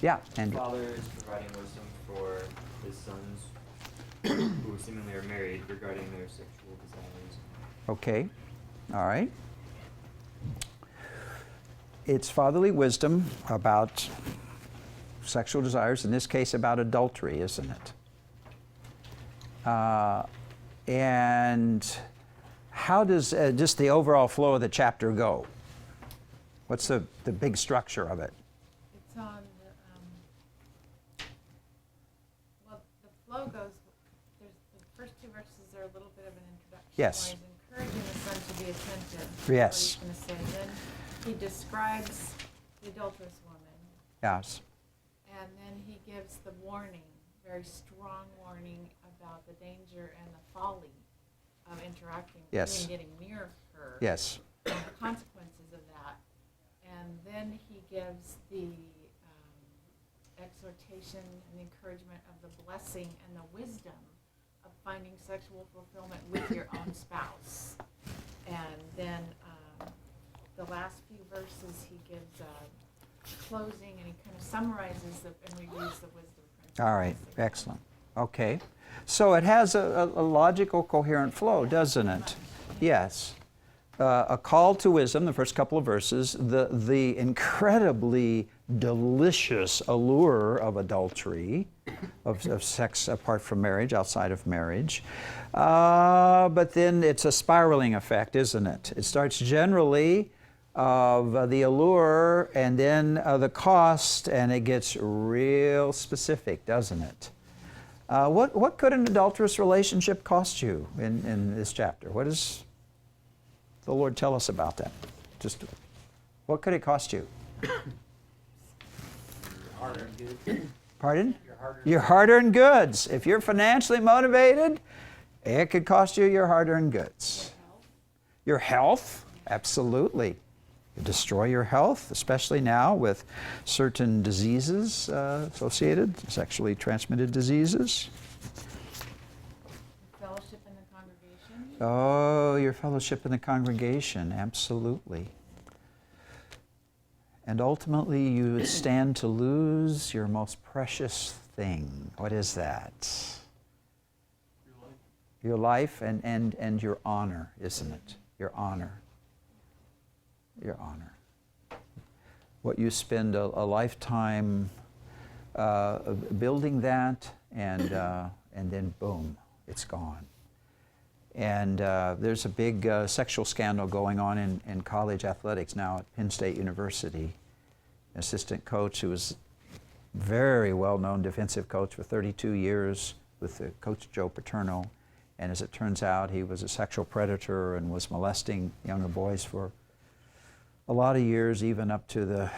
Yeah, and The father is providing wisdom for his sons who seemingly are married regarding their sexual desires. okay, all right. It's fatherly wisdom about sexual desires, in this case about adultery, isn't it? And how does just the overall flow of the chapter go? What's the big structure of it? It's on well, the flow goes, there's the first two verses are a little bit of an introduction. Yes. Where he's encouraging the son to be attentive. Yes. What he's going to say. Then he describes the adulterous woman. Yes. And then he gives the warning, very strong warning about the danger and the folly of interacting, Yes. even getting near her. Yes. And the consequences of that. And then he gives the exhortation and encouragement of the blessing and the wisdom of finding sexual fulfillment with your own spouse. And then the last few verses he gives closing, and he kind of summarizes and reviews the wisdom principles. All right. Excellent. Okay. So it has a logical, coherent flow, doesn't it? Yes. A call to wisdom, the first couple of verses, the incredibly delicious allure of adultery, of sex apart from marriage, outside of marriage. But then it's a spiraling effect, isn't it? It starts generally of the allure and then the cost, and it gets real specific, doesn't it? What could an adulterous relationship cost you in this chapter? What does the Lord tell us about that? Just what could it cost you? Hard-earned goods. Pardon? Your hard-earned Your hard-earned goods. If you're financially motivated, it could cost you your hard-earned goods. Your health, absolutely. You destroy your health, especially now with certain diseases associated, sexually transmitted diseases. Fellowship in the congregation. Oh, your fellowship in the congregation, absolutely. And ultimately, you would stand to lose your most precious thing. What is that? Your life and your honor, isn't it? Your honor. Your honor. What you spend a lifetime building that, and then boom, it's gone. And there's a big sexual scandal going on in college athletics now at Penn State University. An assistant coach who was very well-known defensive coach for 32 years with Coach Joe Paterno. And as it turns out, he was a sexual predator and was molesting younger boys for a lot of years, even up to the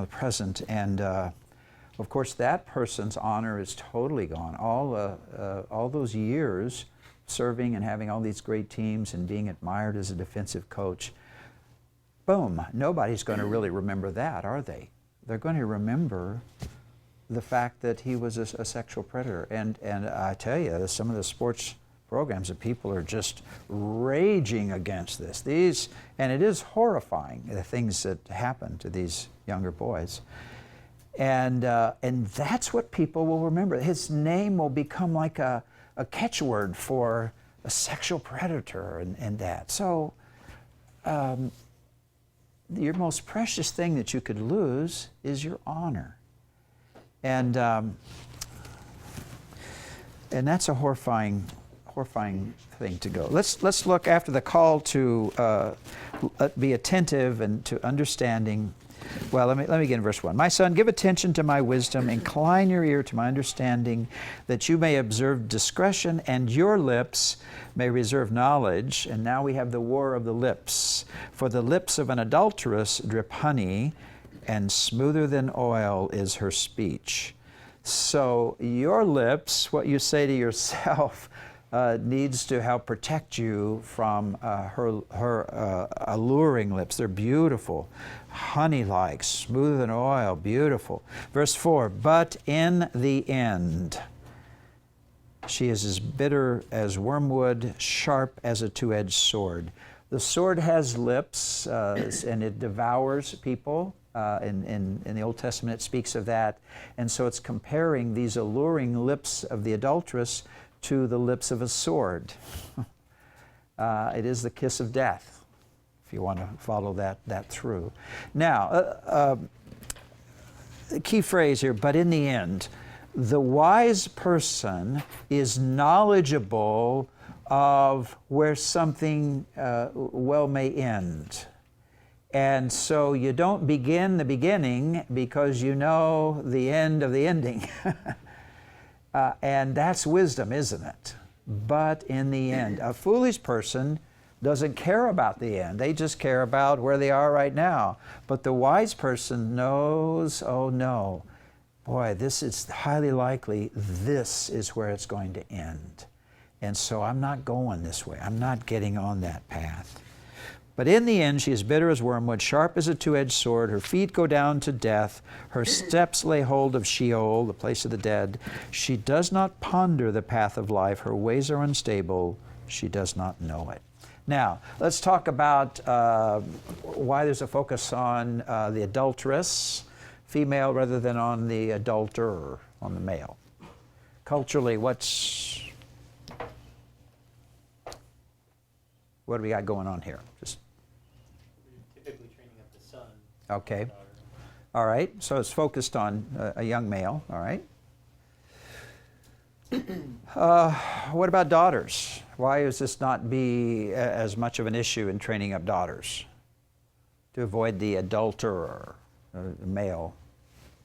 present. And of course, that person's honor is totally gone. All those years serving and having all these great teams and being admired as a defensive coach, boom, nobody's going to really remember that, are they? They're going to remember the fact that he was a sexual predator. And I tell you, some of the sports programs that people are just raging against this. And it is horrifying, the things that happen to these younger boys. And that's what people will remember. His name will become like a catchword for a sexual predator and that. So your most precious thing that you could lose is your honor. And that's a horrifying thing to go. Let's look after the call to be attentive and to understanding. Well, let me begin in verse 1. My son, give attention to my wisdom, incline your ear to my understanding, that you may observe discretion, and your lips may reserve knowledge. And now we have the war of the lips. For the lips of an adulteress drip honey, and smoother than oil is her speech. So your lips, what you say to yourself, needs to help protect you from her alluring lips. They're beautiful, honey-like, smooth than oil, beautiful. Verse 4, but in the end, she is as bitter as wormwood, sharp as a two-edged sword. The sword has lips, and it devours people. In the Old Testament, it speaks of that. And so it's comparing these alluring lips of the adulteress to the lips of a sword. It is the kiss of death if you want to follow that through. Now, the key phrase here, but in the end, the wise person is knowledgeable of where something well may end. And so you don't begin the beginning because you know the end of the ending. And that's wisdom, isn't it? But in the end, a foolish person doesn't care about the end. They just care about where they are right now. But the wise person knows, oh no, boy, this is highly likely, this is where it's going to end. And so I'm not going this way. I'm not getting on that path. But in the end, she is bitter as wormwood, sharp as a two-edged sword. Her feet go down to death. Her steps lay hold of Sheol, the place of the dead. She does not ponder the path of life. Her ways are unstable. She does not know it. Now, let's talk about why there's a focus on the adulteress, female, rather than on the adulterer, on the male. Culturally, what do we got going on here? Just Typically training up the son. okay. Daughter. All right. So it's focused on a young male. All right. What about daughters? Why is this not be as much of an issue in training up daughters? To avoid the adulterer, male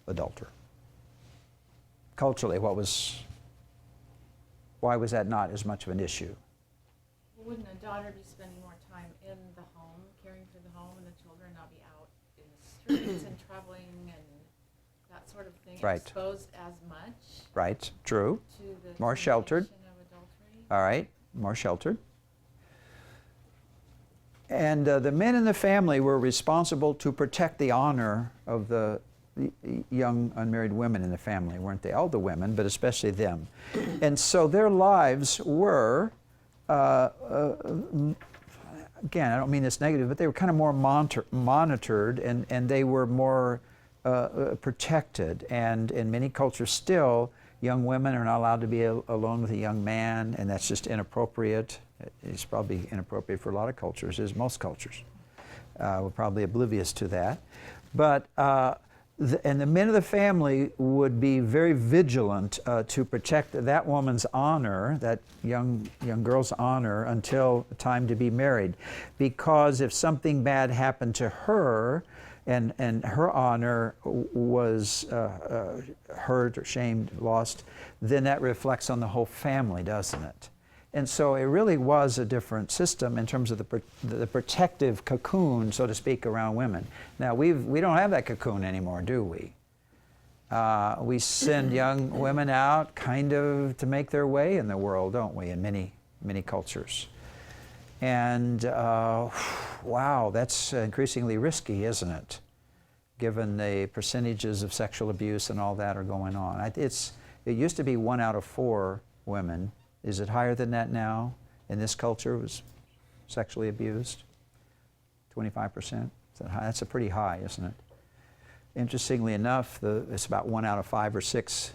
adulterer. Culturally, why was that not as much of an issue? Wouldn't a daughter be spending more time in the home, caring for the home and the children, not be out in the streets and traveling and that sort of thing, Right. exposed as much Right. True. to the More sheltered. temptation of adultery? All right. More sheltered. And the men in the family were responsible to protect the honor of the young unmarried women in the family, weren't they? All the women, but especially them. And so their lives were, again, I don't mean this negative, but they were kind of more monitored and they were more protected. And in many cultures still, young women are not allowed to be alone with a young man, and that's just inappropriate. It's probably inappropriate for a lot of cultures, as most cultures. We're probably oblivious to that. But and the men of the family would be very vigilant to protect that woman's honor, that young girl's honor, until time to be married. Because if something bad happened to her, and her honor was hurt or shamed, lost, then that reflects on the whole family, doesn't it? And so it really was a different system in terms of the protective cocoon, so to speak, around women. Now, we don't have that cocoon anymore, do we? We send young women out kind of to make their way in the world, don't we, in many, many cultures. And wow, that's increasingly risky, isn't it? Given the percentages of sexual abuse and all that are going on. It used to be 1 out of 4 women. Is it higher than that now? In this culture, was sexually abused? 25%? That's a pretty high, isn't it? Interestingly enough, it's about 1 out of 5 or 6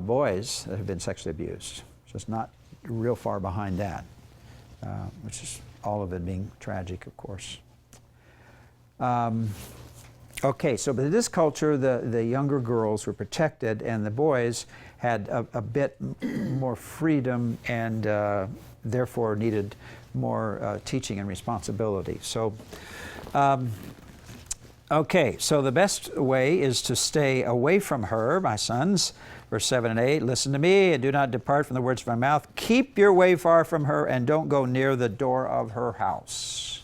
boys that have been sexually abused. So it's not real far behind that, which is all of it being tragic, of course. Okay, so but in this culture, the younger girls were protected, and the boys had a bit more freedom and therefore needed more teaching and responsibility. So, okay, so the best way is to stay away from her, my sons. Verse 7 and 8, listen to me and do not depart from the words of my mouth. Keep your way far from her and don't go near the door of her house.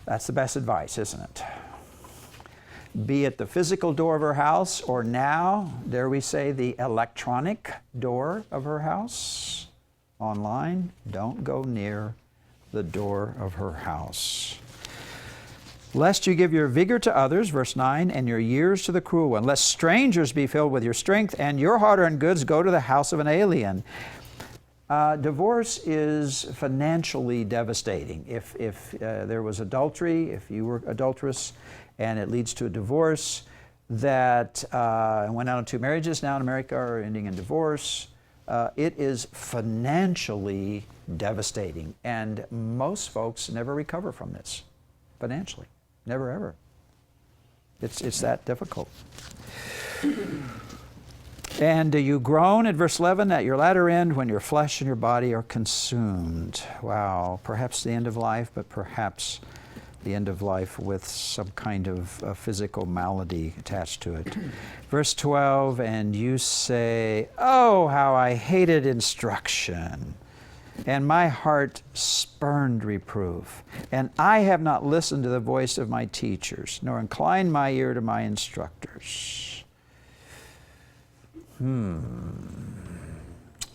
That's the best advice, isn't it? Be it the physical door of her house, or now, dare we say, the electronic door of her house, online, don't go near the door of her house. Lest you give your vigor to others, verse 9, and your years to the cruel one. Lest strangers be filled with your strength, and your hard-earned goods go to the house of an alien. Divorce is financially devastating. If there was adultery, if you were adulterous, and it leads to a divorce that went out on 2 marriages now in America are ending in divorce, it is financially devastating. And most folks never recover from this financially. Never, ever. It's that difficult. And you groan at verse 11 at your latter end when your flesh and your body are consumed. Wow, perhaps the end of life, but perhaps the end of life with some kind of physical malady attached to it. Verse 12, and you say, oh, how I hated instruction, and my heart spurned reproof, and I have not listened to the voice of my teachers, nor inclined my ear to my instructors.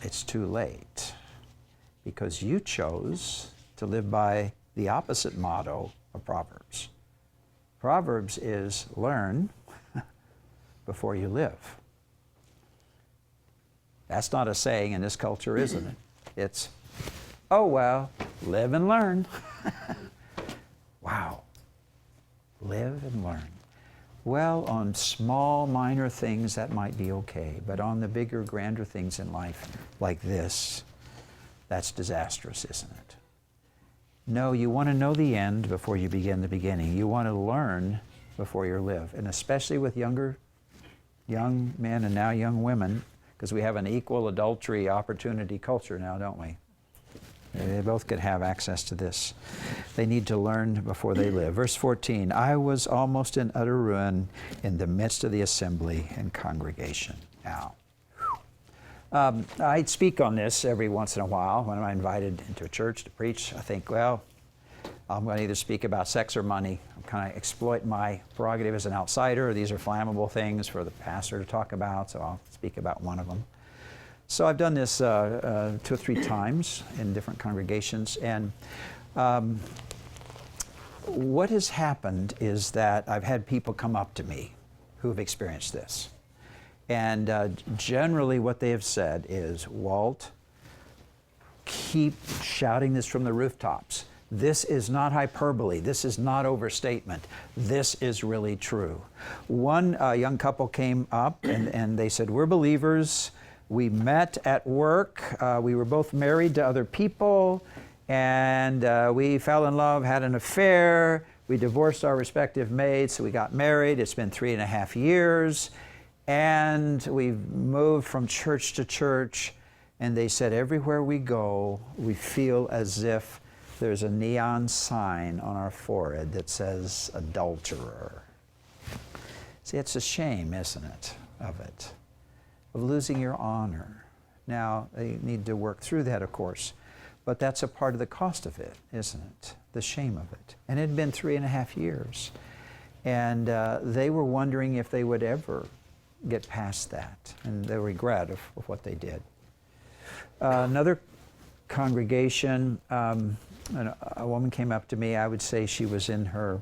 It's too late, because you chose to live by the opposite motto of Proverbs. Proverbs is learn before you live. That's not a saying in this culture, isn't it? It's, oh well, live and learn. Wow. Live and learn. Well, on small, minor things, that might be okay. But on the bigger, grander things in life, like this, that's disastrous, isn't it? No, you want to know the end before you begin the beginning. You want to learn before you live. And especially with young men and now young women, because we have an equal adultery opportunity culture now, don't we? They both could have access to this. They need to learn before they live. Verse 14, I was almost in utter ruin in the midst of the assembly and congregation. Now, I speak on this every once in a while when I'm invited into a church to preach. I think, well, I'm going to either speak about sex or money. I'm kind of exploit my prerogative as an outsider. These are flammable things for the pastor to talk about, so I'll speak about one of them. So I've done this 2 or 3 times in different congregations, and what has happened is that I've had people come up to me who have experienced this. And generally what they have said is, Walt, keep shouting this from the rooftops. This is not hyperbole. This is not overstatement. This is really true. One young couple came up and they said, we're believers. We met at work. We were both married to other people, and we fell in love, had an affair. We divorced our respective mates, so we got married. It's been 3.5 years, and we've moved from church to church, and they said everywhere we go, we feel as if there's a neon sign on our forehead that says adulterer. See, it's a shame, isn't it, of it? Of losing your honor. Now, you need to work through that, of course, but that's a part of the cost of it, isn't it? The shame of it. And it had been 3.5 years. And they were wondering if they would ever get past that, and the regret of what they did. Another congregation, a woman came up to me. I would say she was in her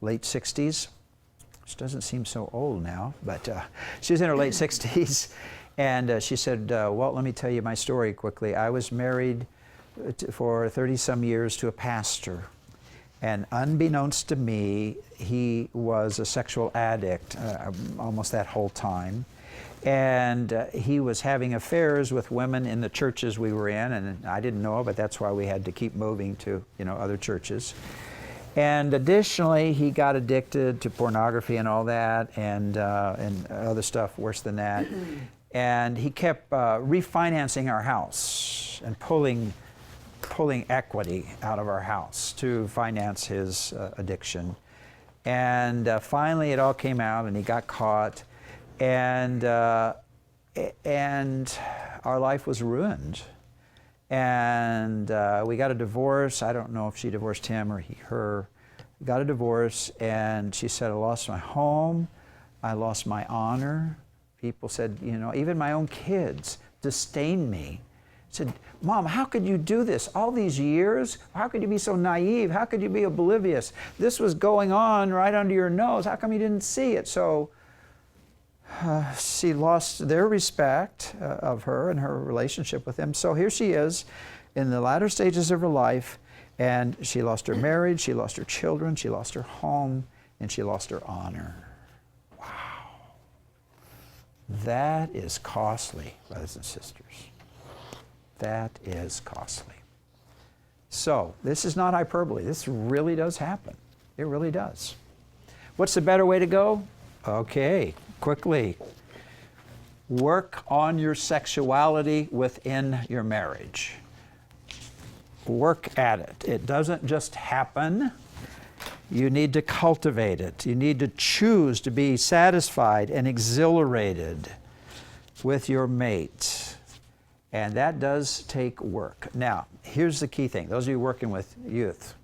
late 60s. Which doesn't seem so old now, but she was in her late 60s, and she said, Walt, let me tell you my story quickly. I was married for 30-some years to a pastor, and unbeknownst to me, he was a sexual addict almost that whole time, and he was having affairs with women in the churches we were in, and I didn't know, but that's why we had to keep moving to other churches. And additionally, he got addicted to pornography and all that, and other stuff worse than that. And he kept refinancing our house and pulling equity out of our house to finance his addiction. And finally, it all came out, and he got caught, and our life was ruined. And we got a divorce. I don't know if she divorced him or he her. We got a divorce, and she said, I lost my home. I lost my honor. People said, even my own kids disdained me. Said, Mom, how could you do this all these years? How could you be so naive? How could you be oblivious? This was going on right under your nose. How come you didn't see it? So she lost their respect of her and her relationship with him. So here she is in the latter stages of her life, and she lost her marriage, she lost her children, she lost her home, and she lost her honor. Wow. That is costly, brothers and sisters. That is costly. So, this is not hyperbole. This really does happen. It really does. What's the better way to go? Okay, quickly. Work on your sexuality within your marriage. Work at it. It doesn't just happen. You need to cultivate it. You need to choose to be satisfied and exhilarated with your mate. And that does take work. Now, here's the key thing. Those of you working with youth,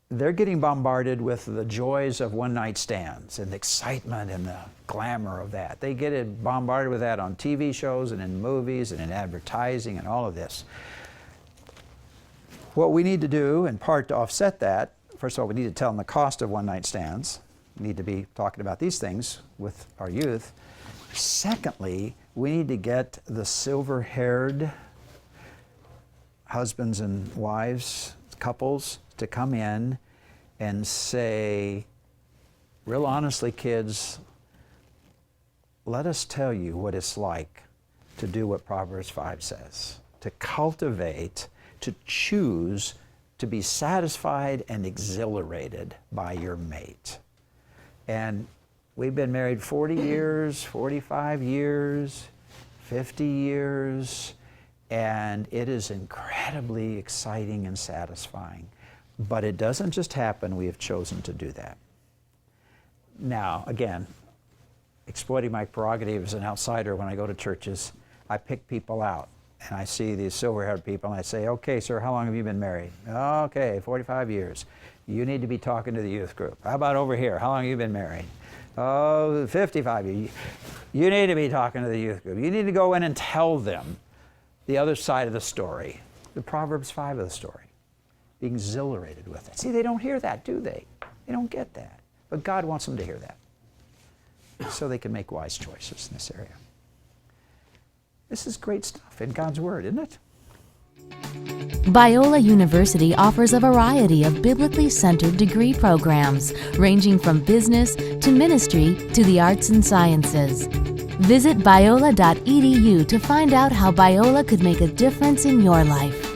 they're getting bombarded with the joys of one-night stands and the excitement and the glamour of that. They get bombarded with that on TV shows and in movies and in advertising and all of this. What we need to do, in part to offset that, first of all, we need to tell them the cost of one-night stands. We need to be talking about these things with our youth. Secondly, we need to get the silver-haired husbands and wives, couples, to come in and say, real honestly, kids, let us tell you what it's like to do what Proverbs 5 says, to cultivate, to choose to be satisfied and exhilarated by your mate. And we've been married 40 years, 45 years, 50 years, and it is incredibly exciting and satisfying. But it doesn't just happen. We have chosen to do that. Now, again, exploiting my prerogative as an outsider, when I go to churches, I pick people out. And I see these silver-haired people, and I say, okay, sir, how long have you been married? Okay, 45 years. You need to be talking to the youth group. How about over here? How long have you been married? Oh, 55 years. You need to be talking to the youth group. You need to go in and tell them the other side of the story, the Proverbs 5 of the story. Be exhilarated with it. See, they don't hear that, do they? They don't get that. But God wants them to hear that so they can make wise choices in this area. This is great stuff in God's Word, isn't it? Biola University offers a variety of biblically centered degree programs, ranging from business to ministry to the arts and sciences. Visit biola.edu to find out how Biola could make a difference in your life.